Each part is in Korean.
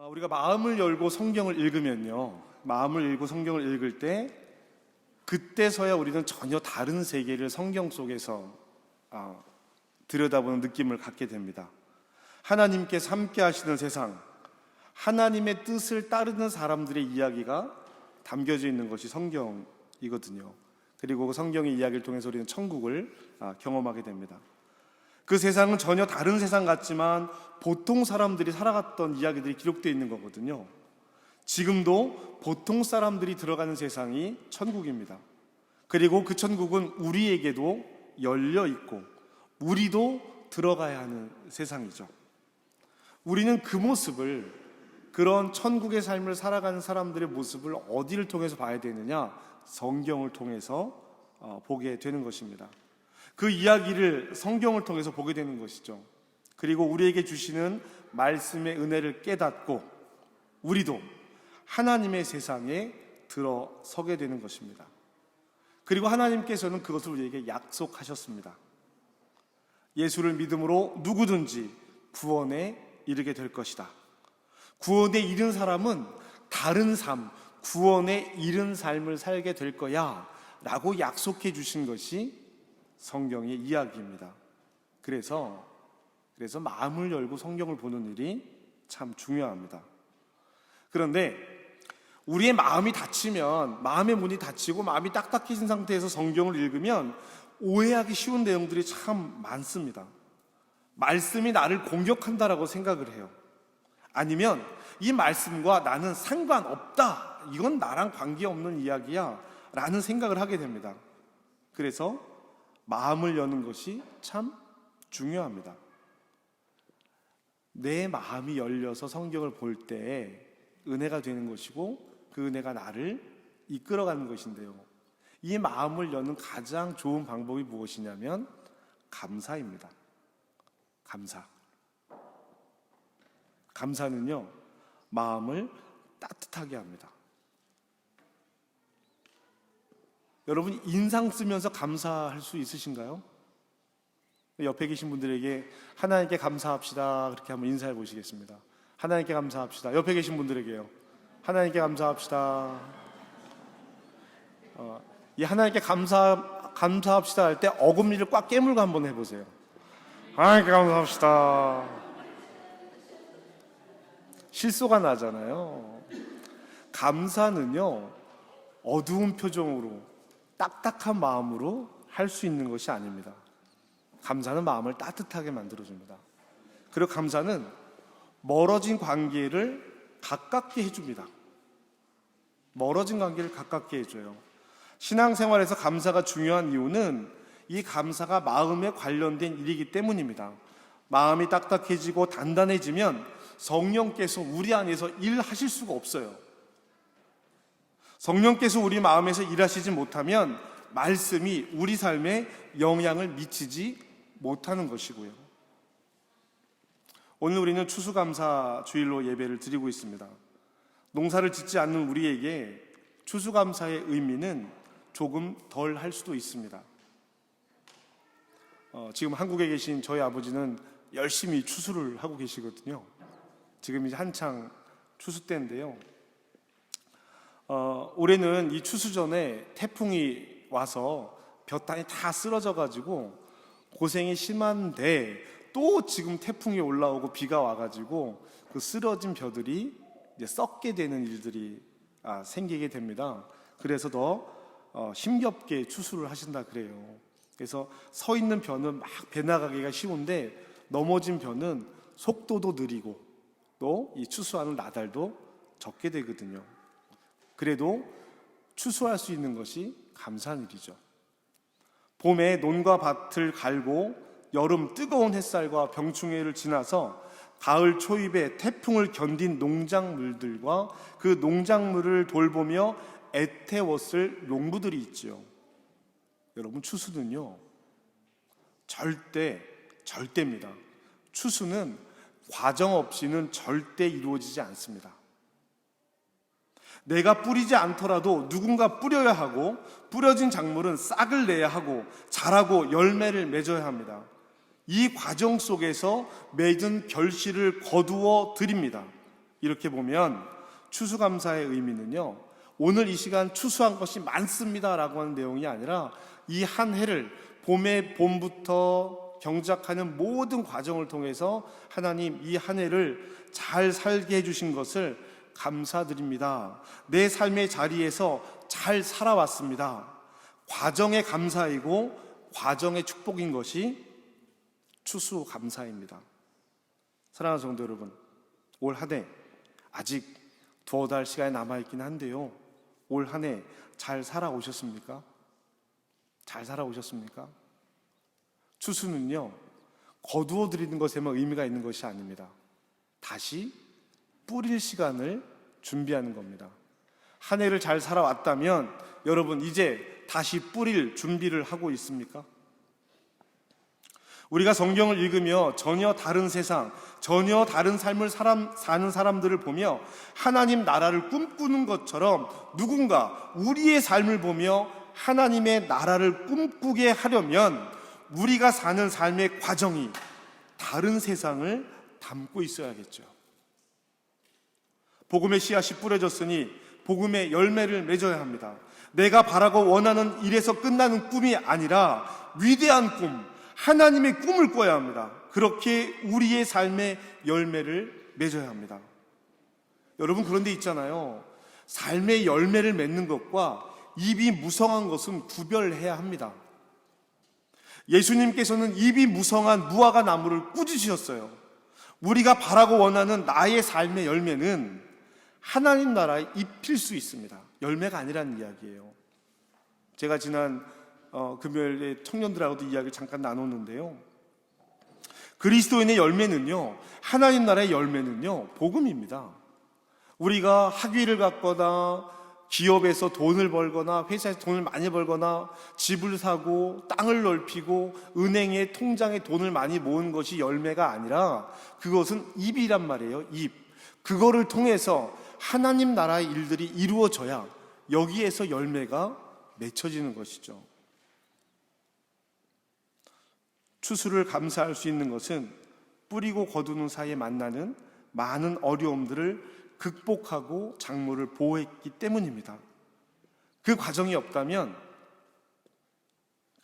우리가 마음을 열고 성경을 읽으면요, 마음을 열고 성경을 읽을 때 그때서야 우리는 전혀 다른 세계를 성경 속에서 들여다보는 느낌을 갖게 됩니다. 하나님께서 함께 하시는 세상, 하나님의 뜻을 따르는 사람들의 이야기가 담겨져 있는 것이 성경이거든요. 그리고 그 성경의 이야기를 통해서 우리는 천국을 경험하게 됩니다. 그 세상은 전혀 다른 세상 같지만 보통 사람들이 살아갔던 이야기들이 기록되어 있는 거거든요. 지금도 보통 사람들이 들어가는 세상이 천국입니다. 그리고 그 천국은 우리에게도 열려 있고 우리도 들어가야 하는 세상이죠. 우리는 그 모습을, 그런 천국의 삶을 살아가는 사람들의 모습을 어디를 통해서 봐야 되느냐? 성경을 통해서 보게 되는 것입니다. 그 이야기를 성경을 통해서 보게 되는 것이죠. 그리고 우리에게 주시는 말씀의 은혜를 깨닫고 우리도 하나님의 세상에 들어서게 되는 것입니다. 그리고 하나님께서는 그것을 우리에게 약속하셨습니다. 예수를 믿음으로 누구든지 구원에 이르게 될 것이다. 구원에 이른 사람은 다른 삶, 구원에 이른 삶을 살게 될 거야 라고 약속해 주신 것이 성경의 이야기입니다. 그래서 마음을 열고 성경을 보는 일이 참 중요합니다. 그런데 우리의 마음이 닫히면, 마음의 문이 닫히고 마음이 딱딱해진 상태에서 성경을 읽으면 오해하기 쉬운 내용들이 참 많습니다. 말씀이 나를 공격한다라고 생각을 해요. 아니면 이 말씀과 나는 상관없다, 이건 나랑 관계없는 이야기야 라는 생각을 하게 됩니다. 그래서 마음을 여는 것이 참 중요합니다. 내 마음이 열려서 성경을 볼 때 은혜가 되는 것이고 그 은혜가 나를 이끌어가는 것인데요, 이 마음을 여는 가장 좋은 방법이 무엇이냐면 감사입니다. 감사는요, 마음을 따뜻하게 합니다. 여러분, 인상 쓰면서 감사할 수 있으신가요? 옆에 계신 분들에게 하나님께 감사합시다 그렇게 한번 인사해 보시겠습니다. 하나님께 감사합시다. 옆에 계신 분들에게요, 하나님께 감사합시다. 이 하나님께 감사합시다 할 때 어금니를 꽉 깨물고 한번 해보세요. 하나님께 감사합시다. 실소가 나잖아요. 감사는요, 어두운 표정으로 딱딱한 마음으로 할 수 있는 것이 아닙니다. 감사는 마음을 따뜻하게 만들어줍니다. 그리고 감사는 멀어진 관계를 가깝게 해줍니다. 멀어진 관계를 가깝게 해줘요. 신앙생활에서 감사가 중요한 이유는 이 감사가 마음에 관련된 일이기 때문입니다. 마음이 딱딱해지고 단단해지면 성령께서 우리 안에서 일하실 수가 없어요. 성령께서 우리 마음에서 일하시지 못하면 말씀이 우리 삶에 영향을 미치지 못하는 것이고요. 오늘 우리는 추수감사 주일로 예배를 드리고 있습니다. 농사를 짓지 않는 우리에게 추수감사의 의미는 조금 덜 할 수도 있습니다. 지금 한국에 계신 저희 아버지는 열심히 추수를 하고 계시거든요. 지금 이제 한창 추수 때인데요. 올해는 이 추수 전에 태풍이 와서 벼단이 다 쓰러져 가지고 고생이 심한데, 또 지금 태풍이 올라오고 비가 와가지고 그 쓰러진 벼들이 이제 썩게 되는 일들이 생기게 됩니다. 그래서 더 힘겹게 추수를 하신다 그래요. 그래서 서 있는 벼는 막 배나가기가 쉬운데 넘어진 벼는 속도도 느리고 또 이 추수하는 나달도 적게 되거든요. 그래도 추수할 수 있는 것이 감사한 일이죠. 봄에 논과 밭을 갈고 여름 뜨거운 햇살과 병충해를 지나서 가을 초입에 태풍을 견딘 농작물들과 그 농작물을 돌보며 애태웠을 농부들이 있죠. 여러분, 추수는요, 절대입니다. 추수는 과정 없이는 절대 이루어지지 않습니다. 내가 뿌리지 않더라도 누군가 뿌려야 하고, 뿌려진 작물은 싹을 내야 하고 자라고 열매를 맺어야 합니다. 이 과정 속에서 맺은 결실을 거두어 드립니다. 이렇게 보면 추수감사의 의미는요, 오늘 이 시간 추수한 것이 많습니다 라고 하는 내용이 아니라 이 한 해를 봄의 봄부터 경작하는 모든 과정을 통해서 하나님 이 한 해를 잘 살게 해주신 것을 감사드립니다. 내 삶의 자리에서 잘 살아왔습니다. 과정의 감사이고 과정의 축복인 것이 추수감사입니다. 사랑하는 성도 여러분, 올 한 해 아직 두어 달 시간이 남아있긴 한데요, 올 한 해 잘 살아오셨습니까? 잘 살아오셨습니까? 추수는요, 거두어 드리는 것에만 의미가 있는 것이 아닙니다. 다시 뿌릴 시간을 준비하는 겁니다. 한 해를 잘 살아왔다면 여러분 이제 다시 뿌릴 준비를 하고 있습니까? 우리가 성경을 읽으며 전혀 다른 세상, 전혀 다른 삶을 사는 사람들을 보며 하나님 나라를 꿈꾸는 것처럼 누군가 우리의 삶을 보며 하나님의 나라를 꿈꾸게 하려면 우리가 사는 삶의 과정이 다른 세상을 담고 있어야겠죠. 복음의 씨앗이 뿌려졌으니 복음의 열매를 맺어야 합니다. 내가 바라고 원하는 일에서 끝나는 꿈이 아니라 위대한 꿈, 하나님의 꿈을 꿔야 합니다. 그렇게 우리의 삶의 열매를 맺어야 합니다. 여러분, 그런데 있잖아요, 삶의 열매를 맺는 것과 입이 무성한 것은 구별해야 합니다. 예수님께서는 입이 무성한 무화과 나무를 꾸짖으셨어요. 우리가 바라고 원하는 나의 삶의 열매는 하나님 나라의 잎일 수 있습니다. 열매가 아니라는 이야기예요. 제가 지난 금요일에 청년들하고도 이야기를 잠깐 나눴는데요, 그리스도인의 열매는요, 하나님 나라의 열매는요, 복음입니다. 우리가 학위를 갖거나 기업에서 돈을 벌거나 회사에서 돈을 많이 벌거나 집을 사고 땅을 넓히고 은행에 통장에 돈을 많이 모은 것이 열매가 아니라 그것은 잎이란 말이에요. 잎. 그거를 통해서 하나님 나라의 일들이 이루어져야 여기에서 열매가 맺혀지는 것이죠. 추수를 감사할 수 있는 것은 뿌리고 거두는 사이에 만나는 많은 어려움들을 극복하고 작물을 보호했기 때문입니다. 그 과정이 없다면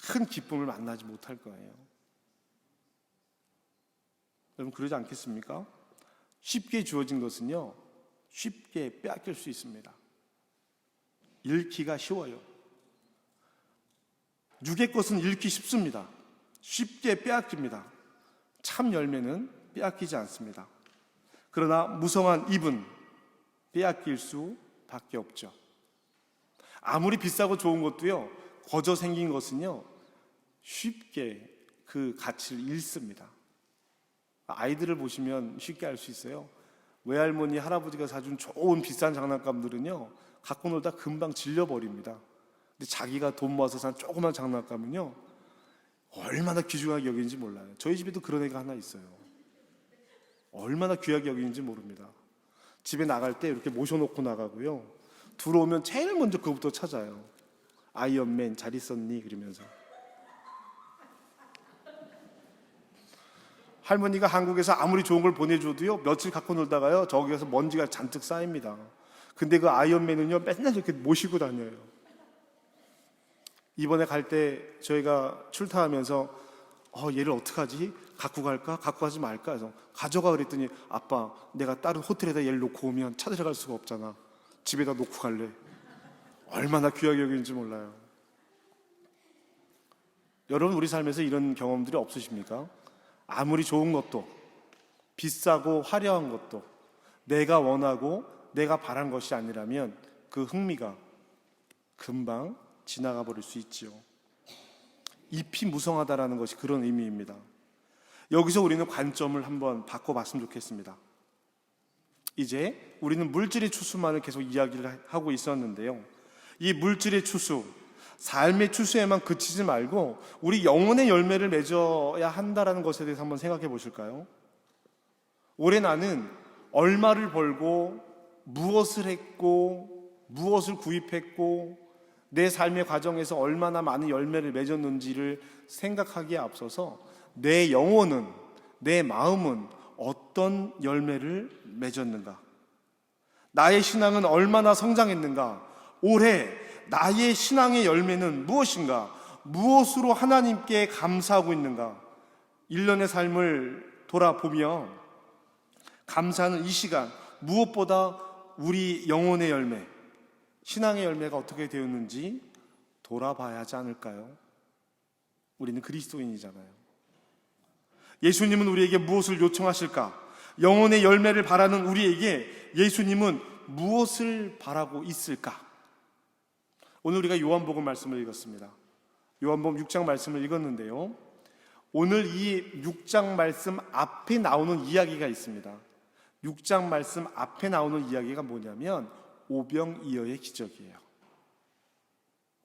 큰 기쁨을 만나지 못할 거예요. 여러분, 그러지 않겠습니까? 쉽게 주어진 것은요, 쉽게 빼앗길 수 있습니다. 잃기가 쉬워요. 육의 것은 잃기 쉽습니다. 쉽게 빼앗깁니다. 참 열매는 빼앗기지 않습니다. 그러나 무성한 잎은 빼앗길 수밖에 없죠. 아무리 비싸고 좋은 것도요, 거저 생긴 것은요, 쉽게 그 가치를 잃습니다. 아이들을 보시면 쉽게 알 수 있어요. 외할머니, 할아버지가 사준 좋은 비싼 장난감들은요, 갖고 놀다 금방 질려버립니다. 근데 자기가 돈 모아서 산 조그만 장난감은요, 얼마나 귀중하게 여기는지 몰라요. 저희 집에도 그런 애가 하나 있어요. 얼마나 귀하게 여기는지 모릅니다. 집에 나갈 때 이렇게 모셔놓고 나가고요, 들어오면 제일 먼저 그거부터 찾아요. 아이언맨 잘 있었니? 그러면서. 할머니가 한국에서 아무리 좋은 걸 보내줘도요, 며칠 갖고 놀다가요, 저기 가서 먼지가 잔뜩 쌓입니다. 근데 그 아이언맨은요, 맨날 이렇게 모시고 다녀요. 이번에 갈 때 저희가 출타하면서 얘를 어떡하지? 갖고 갈까? 갖고 가지 말까? 해서 가져가 그랬더니, 아빠, 내가 다른 호텔에다 얘를 놓고 오면 찾으러 갈 수가 없잖아. 집에다 놓고 갈래. 얼마나 귀하게 여기는지 몰라요. 여러분, 우리 삶에서 이런 경험들이 없으십니까? 아무리 좋은 것도, 비싸고 화려한 것도 내가 원하고 내가 바란 것이 아니라면 그 흥미가 금방 지나가 버릴 수 있지요. 잎이 무성하다라는 것이 그런 의미입니다. 여기서 우리는 관점을 한번 바꿔봤으면 좋겠습니다. 이제 우리는 물질의 추수만을 계속 이야기를 하고 있었는데요, 이 물질의 추수, 삶의 추수에만 그치지 말고 우리 영혼의 열매를 맺어야 한다는 것에 대해서 한번 생각해 보실까요? 올해 나는 얼마를 벌고 무엇을 했고 무엇을 구입했고 내 삶의 과정에서 얼마나 많은 열매를 맺었는지를 생각하기에 앞서서 내 영혼은, 내 마음은 어떤 열매를 맺었는가, 나의 신앙은 얼마나 성장했는가? 올해 나의 신앙의 열매는 무엇인가? 무엇으로 하나님께 감사하고 있는가? 1년의 삶을 돌아보며 감사하는 이 시간, 무엇보다 우리 영혼의 열매, 신앙의 열매가 어떻게 되었는지 돌아봐야 하지 않을까요? 우리는 그리스도인이잖아요. 예수님은 우리에게 무엇을 요청하실까? 영혼의 열매를 바라는 우리에게 예수님은 무엇을 바라고 있을까? 오늘 우리가 요한복음 말씀을 읽었습니다. 요한복음 6장 말씀을 읽었는데요, 오늘 이 6장 말씀 앞에 나오는 이야기가 있습니다. 6장 말씀 앞에 나오는 이야기가 뭐냐면 오병이어의 기적이에요.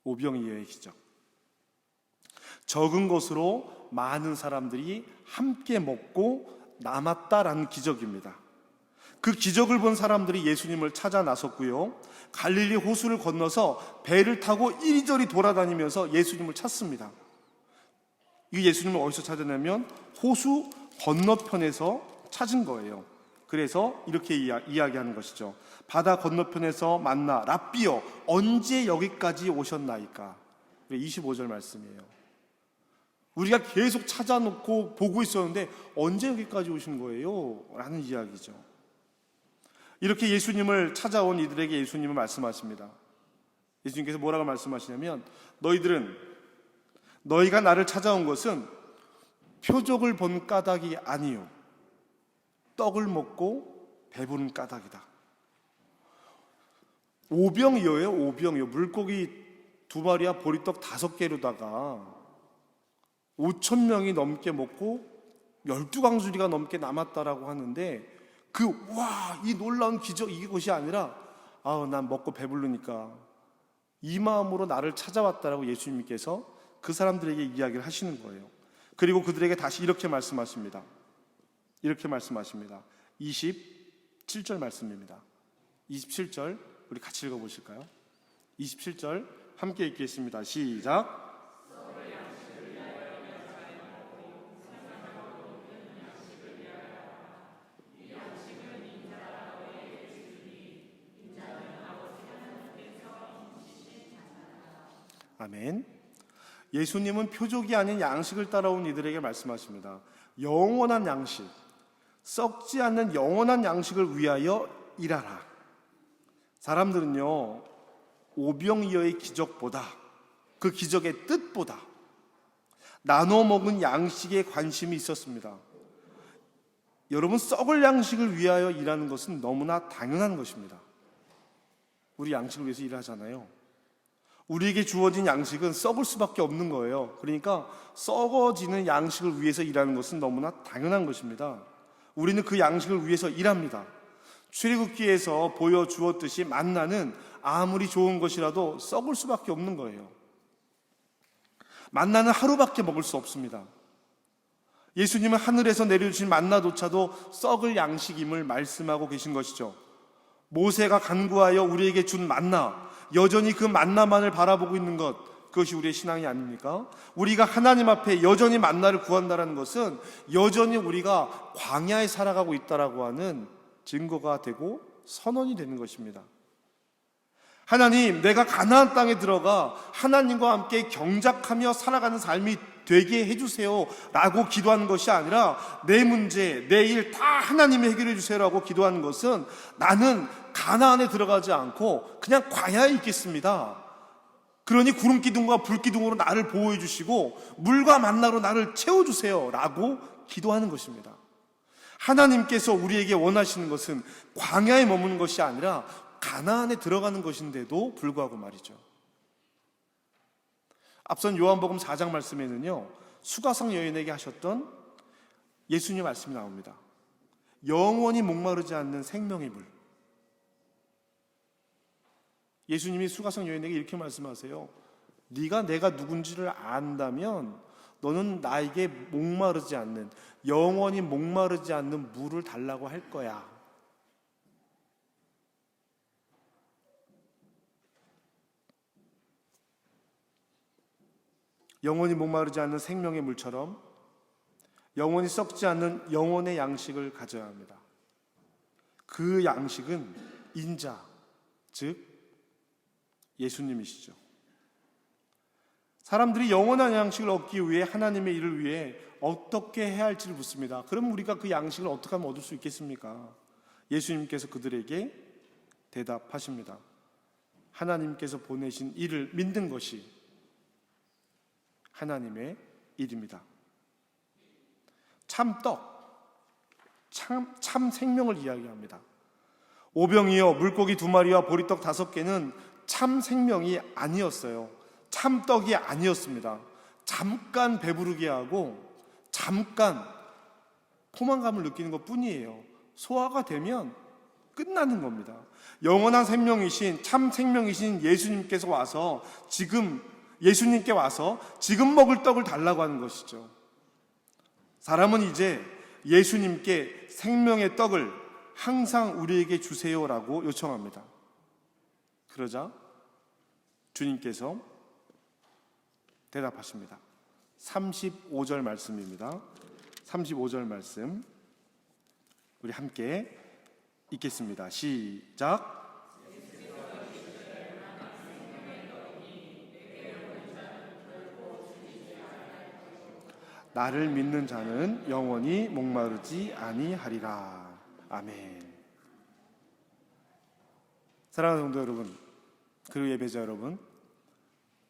오병이어의 기적. 적은 것으로 많은 사람들이 함께 먹고 남았다라는 기적입니다. 그 기적을 본 사람들이 예수님을 찾아 나섰고요, 갈릴리 호수를 건너서 배를 타고 이리저리 돌아다니면서 예수님을 찾습니다. 이 예수님을 어디서 찾아내면 호수 건너편에서 찾은 거예요. 그래서 이렇게 이야기하는 것이죠. 바다 건너편에서 만나 랍비여 언제 여기까지 오셨나이까? 25절 말씀이에요. 우리가 계속 찾아놓고 보고 있었는데 언제 여기까지 오신 거예요? 라는 이야기죠. 이렇게 예수님을 찾아온 이들에게 예수님은 말씀하십니다. 예수님께서 뭐라고 말씀하시냐면, 너희가 나를 찾아온 것은 표적을 본 까닭이 아니요, 떡을 먹고 배부른 까닭이다. 오병이어예요. 오병이어. 물고기 2마리와 보리떡 5개로다가 5,000명이 넘게 먹고 12강수리가 넘게 남았다라고 하는데, 이 놀라운 기적, 이것이 아니라 난 먹고 배부르니까 이 마음으로 나를 찾아왔다라고 예수님께서 그 사람들에게 이야기를 하시는 거예요. 그리고 그들에게 다시 이렇게 말씀하십니다. 27절 말씀입니다. 27절 우리 같이 읽어보실까요? 27절 함께 읽겠습니다. 시작. 아멘. 예수님은 표적이 아닌 양식을 따라온 이들에게 말씀하십니다. 영원한 양식, 썩지 않는 영원한 양식을 위하여 일하라. 사람들은요, 오병이어의 기적보다, 그 기적의 뜻보다 나눠 먹은 양식에 관심이 있었습니다. 여러분, 썩을 양식을 위하여 일하는 것은 너무나 당연한 것입니다. 우리 양식을 위해서 일하잖아요. 우리에게 주어진 양식은 썩을 수밖에 없는 거예요. 그러니까 썩어지는 양식을 위해서 일하는 것은 너무나 당연한 것입니다. 우리는 그 양식을 위해서 일합니다. 출애굽기에서 보여주었듯이 만나는 아무리 좋은 것이라도 썩을 수밖에 없는 거예요. 만나는 하루밖에 먹을 수 없습니다. 예수님은 하늘에서 내려주신 만나조차도 썩을 양식임을 말씀하고 계신 것이죠. 모세가 간구하여 우리에게 준 만나, 여전히 그 만나만을 바라보고 있는 것, 그것이 우리의 신앙이 아닙니까? 우리가 하나님 앞에 여전히 만나를 구한다는 것은 여전히 우리가 광야에 살아가고 있다라고 하는 증거가 되고 선언이 되는 것입니다. 하나님, 내가 가나안 땅에 들어가 하나님과 함께 경작하며 살아가는 삶이 되게 해주세요 라고 기도하는 것이 아니라, 내 문제, 내 일 다 하나님이 해결해 주세요라고 기도하는 것은, 나는 가나안에 들어가지 않고 그냥 광야에 있겠습니다. 그러니 구름기둥과 불기둥으로 나를 보호해 주시고 물과 만나로 나를 채워주세요 라고 기도하는 것입니다. 하나님께서 우리에게 원하시는 것은 광야에 머무는 것이 아니라 가나안에 들어가는 것인데도 불구하고 말이죠. 앞선 요한복음 4장 말씀에는요, 수가성 여인에게 하셨던 예수님 말씀이 나옵니다. 영원히 목마르지 않는 생명의 물. 예수님이 수가성 여인에게 이렇게 말씀하세요. 네가 내가 누군지를 안다면 너는 나에게 목마르지 않는, 영원히 목마르지 않는 물을 달라고 할 거야. 영원히 목마르지 않는 생명의 물처럼 영원히 썩지 않는 영혼의 양식을 가져야 합니다. 그 양식은 인자, 즉 예수님이시죠. 사람들이 영원한 양식을 얻기 위해 하나님의 일을 위해 어떻게 해야 할지를 묻습니다. 그럼 우리가 그 양식을 어떻게 하면 얻을 수 있겠습니까? 예수님께서 그들에게 대답하십니다. 하나님께서 보내신 일을 믿는 것이 하나님의 일입니다. 참떡, 참 생명을 이야기합니다. 오병이어 물고기 2마리와 보리떡 5개는 참 생명이 아니었어요. 참떡이 아니었습니다. 잠깐 배부르게 하고 잠깐 포만감을 느끼는 것 뿐이에요. 소화가 되면 끝나는 겁니다. 영원한 생명이신, 참 생명이신 예수님께서 와서 예수님께 와서 지금 먹을 떡을 달라고 하는 것이죠. 사람은 이제 예수님께 생명의 떡을 항상 우리에게 주세요라고 요청합니다. 그러자 주님께서 대답하십니다. 35절 말씀입니다. 35절 말씀 우리 함께 읽겠습니다. 시작. 나를 믿는 자는 영원히 목마르지 아니하리라. 아멘. 사랑하는 성도 여러분, 그리고 예배자 여러분,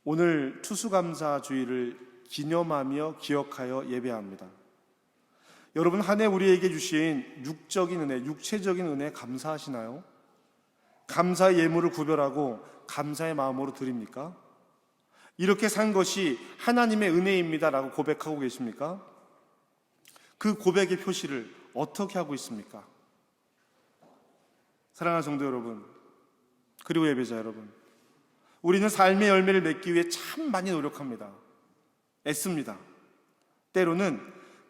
오늘 추수감사주의를 기념하며 기억하여 예배합니다. 여러분, 한 해 우리에게 주신 육적인 은혜, 육체적인 은혜 감사하시나요? 감사의 예물을 구별하고 감사의 마음으로 드립니까? 이렇게 산 것이 하나님의 은혜입니다라고 고백하고 계십니까? 그 고백의 표시를 어떻게 하고 있습니까? 사랑하는 성도 여러분, 그리고 예배자 여러분, 우리는 삶의 열매를 맺기 위해 참 많이 노력합니다. 애씁니다. 때로는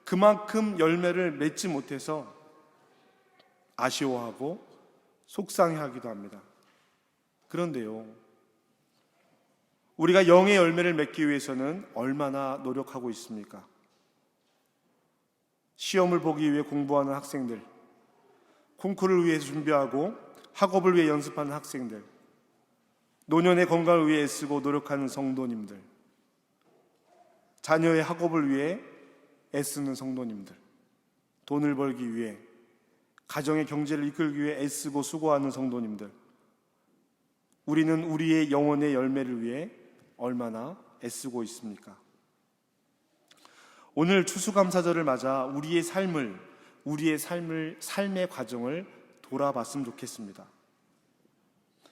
그만큼 열매를 맺지 못해서 아쉬워하고 속상해하기도 합니다. 그런데요, 우리가 영의 열매를 맺기 위해서는 얼마나 노력하고 있습니까? 시험을 보기 위해 공부하는 학생들, 콩쿠르를 위해서 준비하고 학업을 위해 연습하는 학생들, 노년의 건강을 위해 애쓰고 노력하는 성도님들, 자녀의 학업을 위해 애쓰는 성도님들, 돈을 벌기 위해, 가정의 경제를 이끌기 위해 애쓰고 수고하는 성도님들, 우리는 우리의 영혼의 열매를 위해 얼마나 애쓰고 있습니까? 오늘 추수감사절을 맞아 우리의 삶의 과정을 돌아봤으면 좋겠습니다.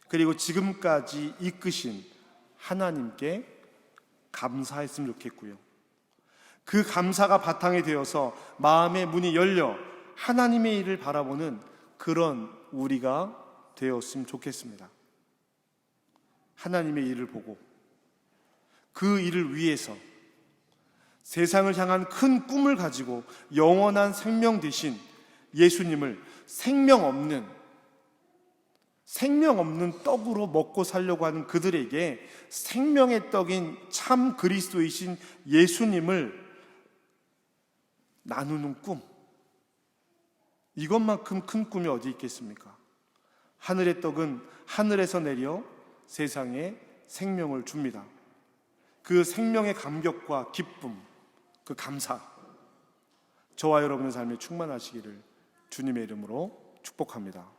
그리고 지금까지 이끄신 하나님께 감사했으면 좋겠고요. 그 감사가 바탕이 되어서 마음의 문이 열려 하나님의 일을 바라보는 그런 우리가 되었으면 좋겠습니다. 하나님의 일을 보고 그 일을 위해서 세상을 향한 큰 꿈을 가지고 영원한 생명 되신 예수님을 생명 없는 떡으로 먹고 살려고 하는 그들에게 생명의 떡인 참 그리스도이신 예수님을 나누는 꿈, 이것만큼 큰 꿈이 어디 있겠습니까? 하늘의 떡은 하늘에서 내려 세상에 생명을 줍니다. 그 생명의 감격과 기쁨, 그 감사, 저와 여러분의 삶에 충만하시기를 주님의 이름으로 축복합니다.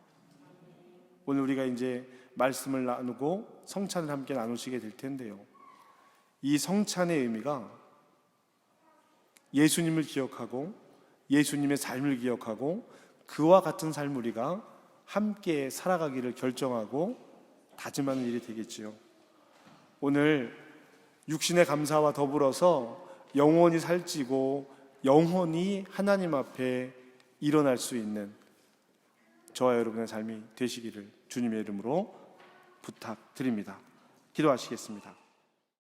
오늘 우리가 이제 말씀을 나누고 성찬을 함께 나누시게 될 텐데요, 이 성찬의 의미가 예수님을 기억하고 예수님의 삶을 기억하고 그와 같은 삶을 우리가 함께 살아가기를 결정하고 다짐하는 일이 되겠지요. 오늘 육신의 감사와 더불어서 영원히 살찌고 영원히 하나님 앞에 일어날 수 있는 저와 여러분의 삶이 되시기를 주님의 이름으로 부탁드립니다. 기도하시겠습니다.